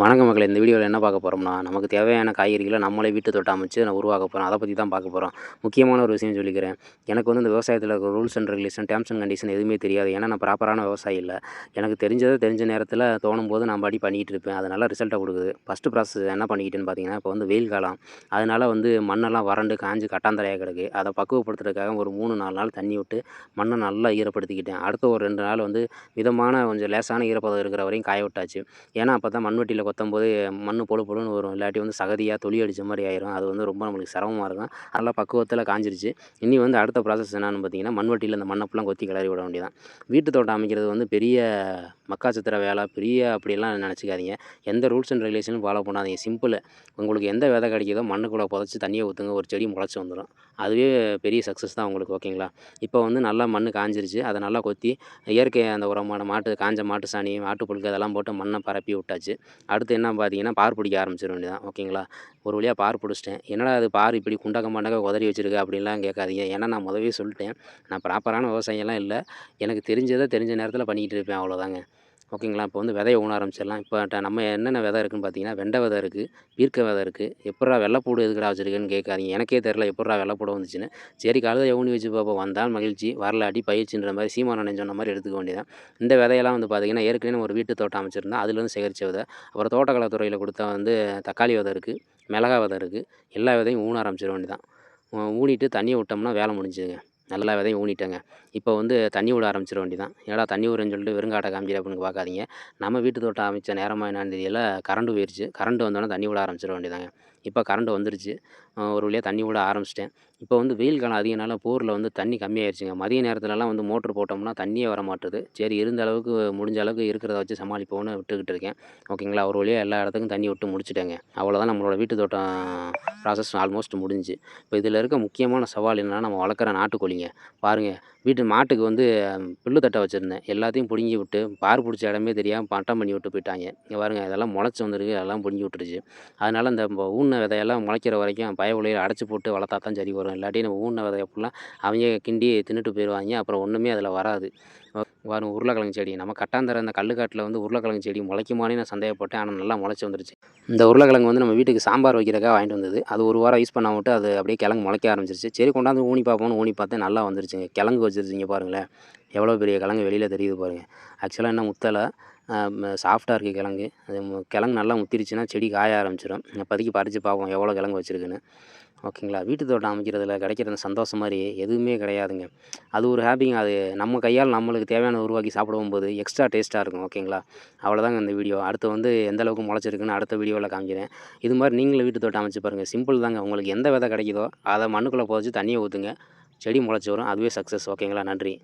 வணக்கம் மக்களே. இந்த வீடியோவில் என்ன பார்க்க போகிறோம்னா, நமக்கு தேவையான காய்கறிகளை நம்மளே வீட்டு தோட்டம் அமைச்சு உருவாக்க போகிறோம். அதை பற்றி தான் பார்க்க போகிறோம். முக்கியமான ஒரு விஷயம் சொல்லிக்கிறேன். எனக்கு வந்து இந்த விவசாயத்தில் இருக்கிற rules and regulation, terms and condition எதுவுமே தெரியாது. ஏன்னா நான் ப்ராப்பரான விவசாயி இல்லை. எனக்கு தெரிஞ்ச நேரத்தில் தோணும் போது நான் பாட்டுக்கு பண்ணிக்கிட்டு இருப்பேன். அது நல்லா ரிசல்ட்டை கொடுக்குது. ஃபஸ்ட்டு ப்ராசஸ் என்ன பண்ணிக்கிட்டேன்னு பார்த்தீங்கன்னா, இப்போ வந்து வெயில் காலம். அதனால் வந்து மண்ணெல்லாம் வறண்டு காஞ்சு கட்டாந்தரையாக கிடக்கு. அதை பக்குவப்படுத்துறதுக்காக ஒரு 3-4 நாள் தண்ணி விட்டு மண்ணை நல்லா ஈரப்படுத்திக்கிட்டேன். அடுத்த ஒரு 2 நாள் வந்து மிதமான கொஞ்சம் லேசான ஈரப்பதம் இருக்கிற வரையும் காய விட்டாச்சு. ஏன்னா அப்போ தான் மண்வெட்டியில் கொத்தும்போது மண் பொழு பொழுன்னு வரும். இல்லாட்டி வந்து சகதியாக தொளி அடித்த மாதிரி ஆயிரும். அது வந்து ரொம்ப நம்மளுக்கு சிரமமாக இருக்கும். அதெல்லாம் பக்குவத்தில் காஞ்சிருச்சு. இனி வந்து அடுத்த ப்ராசஸ் என்னென்னு பார்த்தீங்கன்னா, மண்வெட்டியில் அந்த மண்ணை ஃபுல்லாக கொத்தி கிளறி விட வேண்டியதான். வீட்டு தோட்டம் அமைக்கிறது வந்து பெரிய மக்காச்சித்திர வேலை, பெரிய அப்படியெல்லாம் நினச்சிக்காதீங்க. எந்த ரூல்ஸ் அண்ட் ரெகுலேஷனும் ஃபாலோ பண்ணாதீங்க. சிம்பிளு. உங்களுக்கு எந்த விதை கிடைக்குதோ மண்ணுக்குள்ளே புதைச்சி தண்ணியை ஊற்றுங்க, ஒரு செடி முளைச்சி வந்துடும். அதுவே பெரிய சக்ஸஸ் தான் உங்களுக்கு. ஓகேங்களா? இப்போ வந்து நல்லா மண் காஞ்சிருச்சு. அதை நல்லா கொத்தி இயற்கை அந்த உரமான காஞ்ச மாட்டு சாணி, ஆட்டு புழுக்கை அதெல்லாம் போட்டு மண்ணை பரப்பி விட்டாச்சு. அடுத்து என்ன பார்த்தீங்கன்னா, பார் பிடிக்க ஆரம்பிச்சிட வேண்டியதான். ஓகேங்களா? ஒரு வழியாக பார் பிடிச்சிட்டேன். என்னடா அது பார் இப்படி குண்டக்க மண்டக்க உதறி வச்சிருக்கு அப்படின்லாம் கேட்காதீங்க. ஏன்னா நான் முதவே சொல்லிட்டேன். நான் ப்ராப்பரான விவசாயம்லாம் இல்லை. எனக்கு தெரிஞ்ச நேரத்தில் பண்ணிக்கிட்டு இருப்பேன். அவ்வளோதாங்க. ஓகேங்களா? இப்போ வந்து விதைய ஊன ஆரம்பிச்சிடலாம். இப்போ நம்ம என்னென்ன விதை இருக்குதுன்னு பார்த்தீங்கன்னா, வெண்டை விதை இருக்குது, பீர்க்க விதை இருக்குது. எப்புட்றா வெள்ளைப்பூடு எதுக்குடா வச்சிருக்கேன்னு கேட்காதீங்க. எனக்கே தெரில எப்புட்றா வெள்ளைப்பூடு வந்துச்சுன்னு. சரி கழுதை ஊனி வச்சு பார்ப்போம். வந்தால் மகிழ்ச்சி, வரலாட்டி பயிற்சின்ற மாதிரி சீமான் அண்ணன் சொன்ன மாதிரி எடுத்துக்க வேண்டியதான். இந்த விதையெல்லாம் வந்து பார்த்தீங்கன்னா, ஏற்கனவே ஒரு வீட்டு தோட்டம் அமைச்சிருந்தேன். அதுலேருந்து சேகரித்த விதை. அப்புறம் தோட்டக்கலைத்துறையில் கொடுத்த வந்து தக்காளி விதை இருக்குது, மிளகா விதை இருக்குது. எல்லா விதையும் ஊன ஆரம்பிச்சிட வேண்டியதான். ஊனிட்டு தண்ணியை விட்டோம்னா வேலை முடிஞ்சுதுங்க. நல்லா விதையும் ஊனிட்டேங்க. இப்போ வந்து தண்ணி விட ஆரம்பிச்சிட வேண்டியதான். ஏன்டா தண்ணி விடுறேன்னு சொல்லிட்டு வெறுங்காட்ட காமிக்கிற அப்படின்னு பார்க்காதீங்க. நம்ம வீட்டு தோட்டம் அமைச்ச நேரமா என்னான்னு தெரியல, கரண்ட் போயிருச்சு. கரண்ட் வந்தோடனே தண்ணி விட ஆரம்பிச்சிட வேண்டியதாங்க. இப்போ கரண்ட் வந்துருச்சு. ஒரு வழியாக தண்ணி விட ஆரம்பிச்சிட்டேன். இப்போ வந்து வெயில் காலம் அதிகனால போரில் வந்து தண்ணி கம்மியாயிருச்சுங்க. மதிய நேரத்துலலாம் வந்து மோட்ரு போட்டோம்னா தண்ணியே வர மாட்டுது. சரி இருந்த அளவுக்கு முடிஞ்ச அளவுக்கு இருக்கிறத வச்சு சமாளிப்போம்னு விட்டுக்கிட்டு இருக்கேன். ஓகேங்களா? ஒரு வழியாக எல்லா இடத்துக்கும் தண்ணி விட்டு முடிச்சுட்டேங்க. அவ்வளோதான் நம்மளோட வீட்டு தோட்டம் ப்ராசஸ் ஆல்மோஸ்ட் முடிஞ்சுச்சு. இப்போ இதில் இருக்க முக்கியமான சவால் என்னன்னா, நம்ம வளர்க்குற நாட்டுக்கோழிங்க. பாருங்கள், வீட்டு மாட்டுக்கு வந்து புல்லு தட்டை வச்சுருந்தேன். எல்லாத்தையும் பிடுங்கி விட்டு பார் பிடிச்ச இடமே தெரியாமல் பட்டம் பண்ணி விட்டு போயிட்டாங்க. இங்கே பாருங்கள், இதெல்லாம் முளைச்சி வந்திருக்கு. அதெல்லாம் பிடுங்கி விட்டுருச்சு. அதனால் இந்த ஊன விதையெல்லாம் முளைக்கிற வரைக்கும் பயவுலையில் அடைச்சி போட்டு வளர்த்தா தான் சரி வரும். இல்லாட்டி நம்ம ஊன விதைய ஃபுல்லாக அவங்க கிண்டி தின்னுட்டு போயிடுவாங்க. அப்புறம் ஒன்றுமே அதில் வராது. பாருங்க, உருளைக்கிழங்கு செடி நம்ம கட்டாந்தர இந்த கல்லுக்காட்டில் வந்து உருளைக்கிழங்கு செடி முளைக்குமானே நான் சந்தேகப்பட்டேன். ஆனால் நல்லா முளைச்சி வந்துருச்சு. இந்த உருளைக்கிழங்கு வந்து நம்ம வீட்டுக்கு சாம்பார் வைக்கிறதுக்காக வாங்கிட்டு வந்தது. அது ஒரு வாரம் யூஸ் பண்ண விட்டு அது அப்படியே கிழங்கு முளைக்க ஆரம்பிச்சிருச்சு. சரி கொண்டாந்து ஊனி பார்ப்போம்னு ஊனி பார்த்தேன், நல்லா வந்துருச்சுங்க. கிழங்கு வச்சிருச்சிங்க பாருங்களேன். எவ்வளோ பெரிய கிழங்கு வெளியில் தெரியுது பாருங்கள். ஆக்சுவலாக இன்னும் முத்தலை, சாஃப்டாக இருக்குது கிழங்கு. அது கிழங்கு நல்லா முத்திருச்சுன்னா செடி காய ஆரம்பிச்சிடும். இப்போதைக்கு பறித்து பார்ப்போம் எவ்வளோ கிழங்கு வச்சுருக்குன்னு. ஓகேங்களா? வீட்டு தோட்டம் அமைக்கிறதுல கிடைக்கிற அந்த சந்தோஷம் மாதிரி எதுவுமே கிடையாதுங்க. அது ஒரு ஹாப்பிங்க. அது நம்ம கையால் நம்மளுக்கு தேவையானதை உருவாக்கி சாப்பிடும்போது எக்ஸ்ட்ரா டேஸ்ட்டாக இருக்கும். ஓகேங்களா? அவ்வளோதாங்க இந்த வீடியோ. அடுத்து வந்து எந்த அளவுக்கு முளைச்சிருக்குன்னு அடுத்த வீடியோவில் காமிக்கிறேன். இது மாதிரி நீங்களும் வீட்டு தோட்டம் அமைச்சு பாருங்கள். சிம்பிள் தாங்க. உங்களுக்கு எந்த விதை கிடைக்குதோ அதை மண்ணுக்குள்ளே புதைச்சி தண்ணியை ஊற்றுங்க. செடி முளைச்சி வரும். அதுவே சக்ஸஸ். ஓகேங்களா? நன்றி.